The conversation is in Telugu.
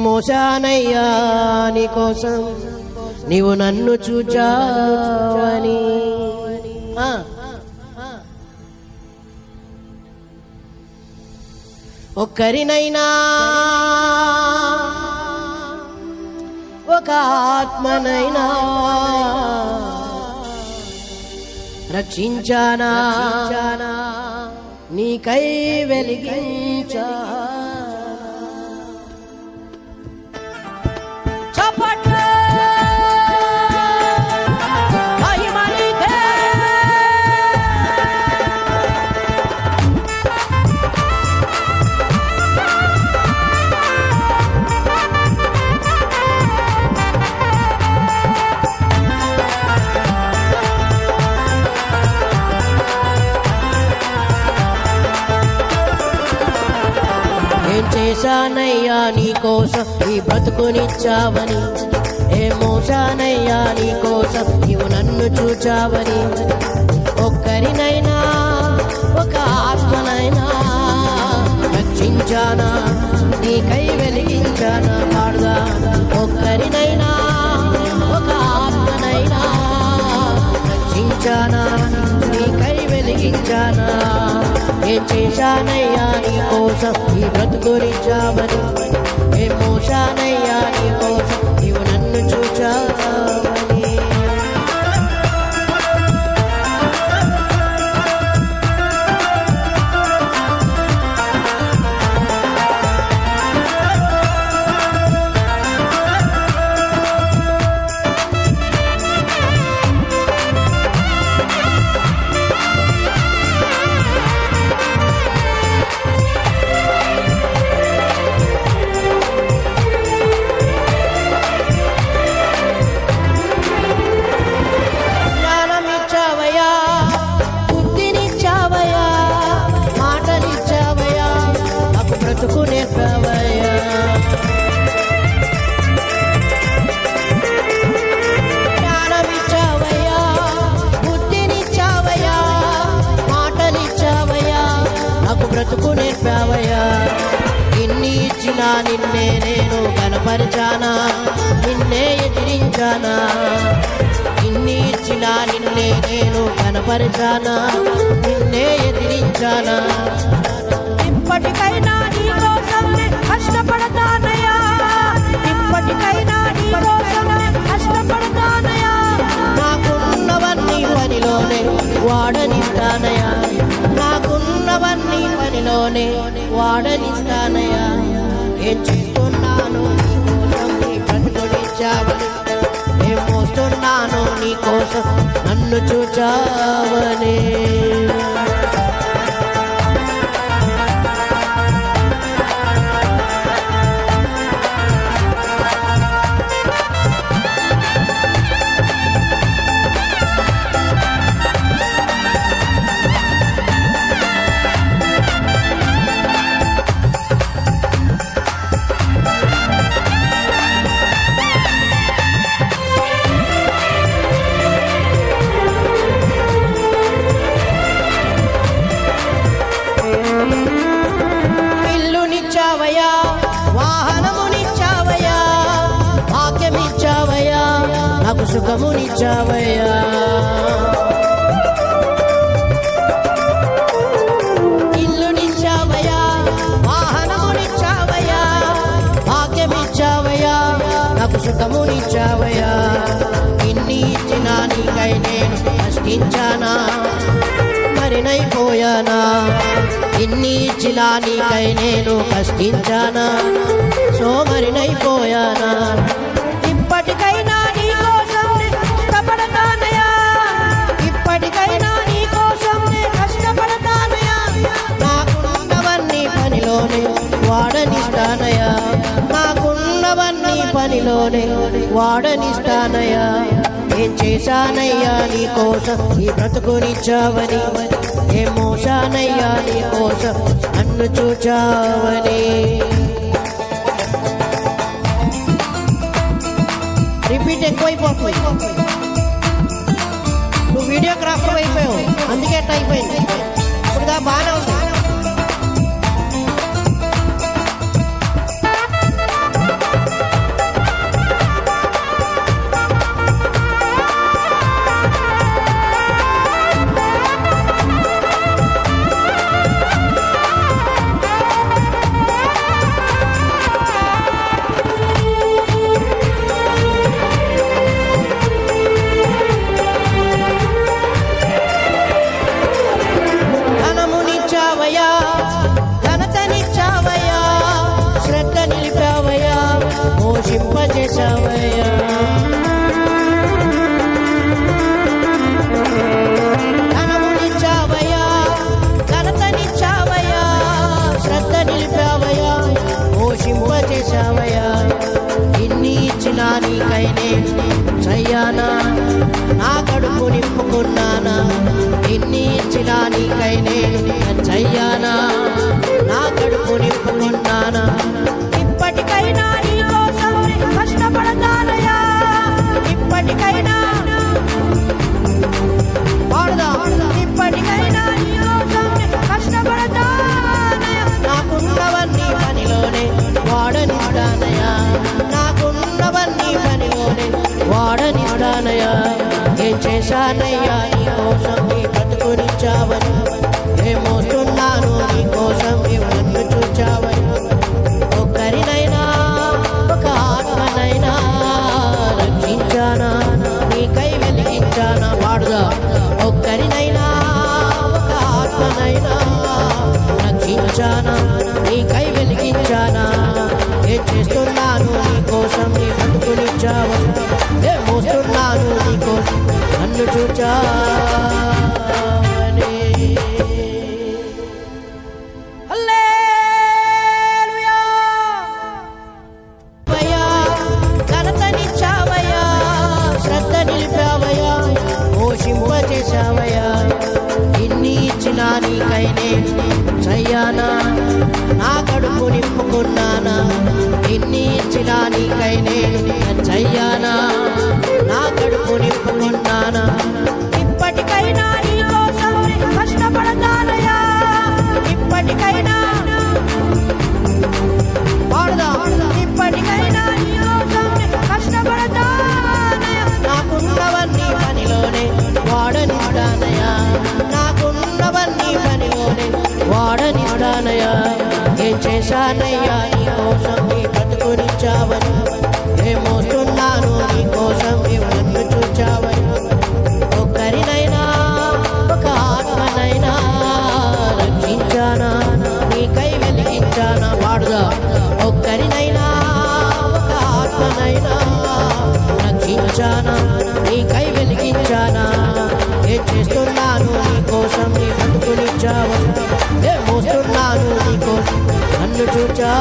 మోసానయ్యా నీ కోసం నీవు నన్ను చూచావని. ఒక్కరినైనా ఒక ఆత్మనైనా రక్షించానా నీకై వెలిగించా. ఏం చేశానయ్యా నీ కోసం ఈ బ్రతుకునిచ్చావని, ఏం మోసానయ్యా నీ కోసం నీవు నన్ను చూచావని. ఒక్కరినైనా ఒక ఆత్మనైనా రక్షించానా నీకై వెలిగించానా. పాడుదా. ఒక్కరినైనా ఒక ఆత్మనైనా రక్షించానా నీకై వెలిగించానా. ఏం చేశానయ్యా నీ కోసం ఈ బ్రతుకునిచ్చావని, ఏం మోసానయ్యా నీ కోసం నీవు నన్ను చూచావని. బ్రతుకు నేర్పావయ్యా. ఇన్ని ఇచ్చినా నిన్నే నేను కనపరిచానా, నిన్నే ఎదిరించానా. ఇన్ని ఇచ్చినా నిన్నే నేను కనపరిచానా, నిన్నే ఎదిరించానా. ఇప్పటికైనా నీ కోసం కష్టపడతానయ్యా, ఇప్పటికైనా నీ కోసం కష్టపడతానయ్యా. నాకున్నవన్నీ పనిలోనే వాడనిస్తానయ్యా, నాకున్నవన్నీ పనిలోనే వాడనిస్తానయ్యా. ఏం చేస్తున్నాను నీ కోసం నీ బ్రతుకునిచ్చావని, ఏం మోస్తున్నాను నీ కోసం నన్ను చూచావని. ఇల్లునిచ్చావయ్యా, వాహనమునిచ్చావయ్యా, భాగ్యమిచ్చావయ్యా, నాకు సుఖమునిచ్చావయ్యా. ఇల్లునిచ్చావయ్యా, వాహనమునిచ్చావయ్యా, భాగ్యమిచ్చావయ్యా, నాకు సుఖమునిచ్చావయ్యా. ఇన్ని ఇచ్చినా నీకై నేను కష్టించానా, మరినైపోయానా. ఇన్ని ఇచ్చినా నీకై నేను కష్టించానా, సోమరినైపోయానా. ఇప్పటికైనా నీ కోసం కష్టపడతానయ్యా, ఇప్పటికైనా నీ కోసం కష్టపడతానయ్యా. నాకున్నవన్నీ పనిలోనే వాడనిస్తానయ్యా, నాకున్నవన్నీ పనిలోనే వాడనిస్తానయ్యా. ఏం చేశానయ్యా నీ కోసం ఈ బ్రతుకునిచ్చావని, ఏం మోసానయ్యా నీ కోసం నన్ను చూచావని. రిపీట్ ఎక్కువైపోతుంది, నువ్వు వీడియోగ్రాఫర్ అయిపోయావు అందుకే అట్లా అయిపోయింది. ఇప్పుడు బాగానే ఉంది. నీకైనే చయ్యానా నా కడుపు నింపుకున్నానా ఇప్పటికైనా నీ కోసం కష్టపడతానయ్యా ఇప్పటికైనా ఇప్పటికైనా నీ కోసం కష్టపడతానయ్యా నాకున్నవన్నీ పనిలోనే వాడనిస్తానయ్యా నాకున్నవన్నీ పనిలోనే వాడనిస్తానయ్యా ఏం చేశానయ్యా నీ కోసం నీ బ్రతుకునిచ్చావని ఏం మోస్తున్నాను నీ కోసం నీవు నన్ను చూచావని ఒక్కరినైనా ఒక ఆత్మనైనా రక్షించానా నీకై వెలిగించానా వాడుదా ఒక్కరినైనా ఒక ఆత్మనైనా రక్షించానా నీకై వెలిగించానా ఏం చేస్తున్నాను నీ కోసం నీ బ్రతుకునిచ్చావని ఏం మోస్తున్నాను నీ కోసం నన్ను చూచావని హల్లెలూయా ఘనతనిచ్చావయ్యా శ్రద్ధ నిలిపావయ్యా పోషింపజేశావయ్యా ఇన్ని ఇచ్చినా నీకైనే చయ్యానా నా కడుపు నింపుకున్నానా ఇన్ని ఇచ్చినా నీకైనే చయ్యానా నా కడుపు నింపుకున్నానా ఇప్పటికైనా నీ కోసం కష్టపడతానయ్యా ఇప్పటికైనా ఇప్పటికైనా నీ కోసం కష్టపడతానయ్యా నాకున్నవన్నీ పనిలోనే వాడనిస్తానయ్యా నాకున్నవన్నీ పనిలోనే వాడనిస్తానయ్యా ఏం చేశానయ్యా నీ కోసం నీ బ్రతుకునిచ్చావని ఏం మోస్తున్నాను నీ కోసం నీవు నన్ను చూచావని ఒక్కరినైనా ఒక ఆత్మనైనా రక్షించానా నీకై వెలిగించానా వాడుదా ఒక్కరినైనా ఒక ఆత్మనైనా రక్షించానా నీకై వెలిగించానా ఏం చేస్తున్నాను నీ కోసం నీ బ్రతుకునిచ్చావని ఏం మోస్తున్నాను నీ కోసం నన్ను చూచా